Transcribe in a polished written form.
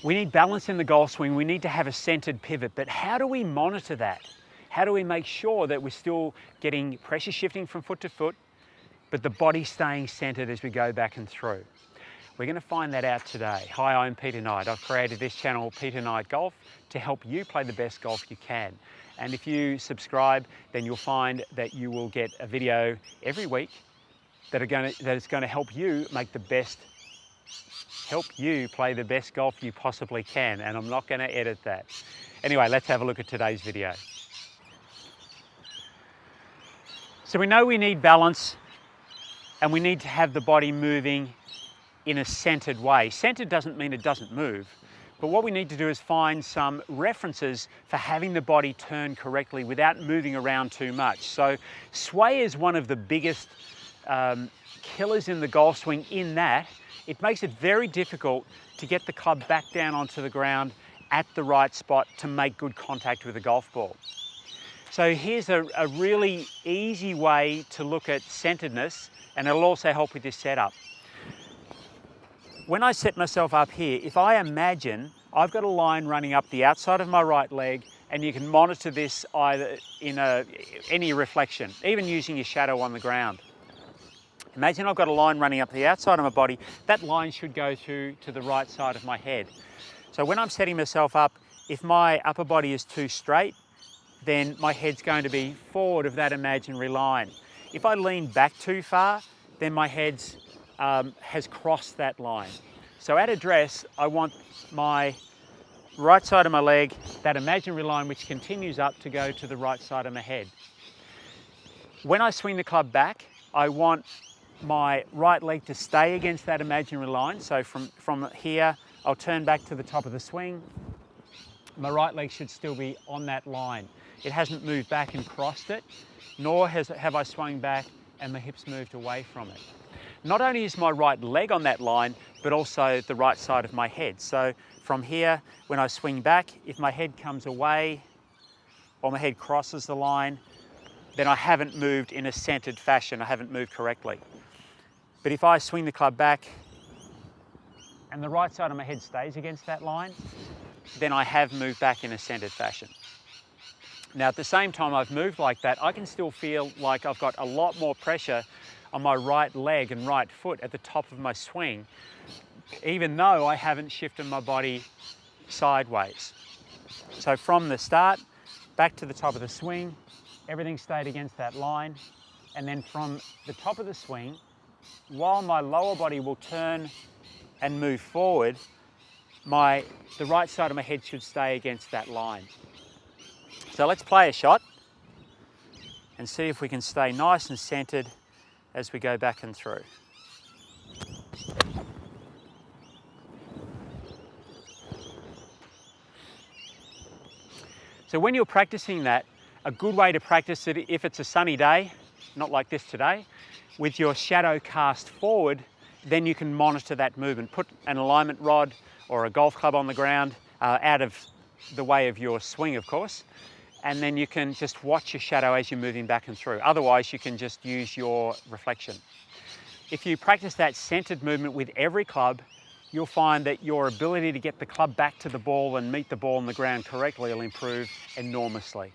We need balance in the golf swing. We need to have a centered pivot, but how do we monitor that? How do we make sure that we're still getting pressure shifting from foot to foot, but the body staying centered as we go back and through? We're going to find that out today. Hi, I'm Peter Knight. I've created this channel, Peter Knight Golf, to help you play the best golf you can. And if you subscribe, then you'll find that you will get a video every week that is going to help you play the best golf you possibly can. And I'm not going to edit that. Anyway, let's have a look at today's video. So we know we need balance and we need to have the body moving in a centered way. Centered doesn't mean it doesn't move, but what we need to do is find some references for having the body turn correctly without moving around too much. So sway is one of the biggest killers in the golf swing, in that it makes it very difficult to get the club back down onto the ground at the right spot to make good contact with the golf ball. So here's a really easy way to look at centeredness, and it'll also help with this setup. When I set myself up here, if I imagine I've got a line running up the outside of my right leg, and you can monitor this either in any reflection, even using your shadow on the ground. Imagine I've got a line running up the outside of my body. That line should go through to the right side of my head. So when I'm setting myself up, if my upper body is too straight, then my head's going to be forward of that imaginary line. If I lean back too far, then my head has crossed that line. So at address, I want my right side of my leg, that imaginary line which continues up, to go to the right side of my head. When I swing the club back, I want my right leg to stay against that imaginary line. So from here, I'll turn back to the top of the swing. My right leg should still be on that line. It hasn't moved back and crossed it, nor have I swung back and my hips moved away from it. Not only is my right leg on that line, but also the right side of my head. So from here, when I swing back, if my head comes away or my head crosses the line, then I haven't moved in a centered fashion. I haven't moved correctly. But if I swing the club back and the right side of my head stays against that line, then I have moved back in a centered fashion. Now, at the same time I've moved like that, I can still feel like I've got a lot more pressure on my right leg and right foot at the top of my swing, even though I haven't shifted my body sideways. So from the start, back to the top of the swing, everything stayed against that line. And then from the top of the swing, while my lower body will turn and move forward, the right side of my head should stay against that line. So let's play a shot and see if we can stay nice and centered as we go back and through. So when you're practicing that, a good way to practice it, if it's a sunny day, not like this today, with your shadow cast forward, then you can monitor that movement. Put an alignment rod or a golf club on the ground, out of the way of your swing, of course, and then you can just watch your shadow as you're moving back and through. Otherwise, you can just use your reflection. If you practice that centered movement with every club, you'll find that your ability to get the club back to the ball and meet the ball on the ground correctly will improve enormously.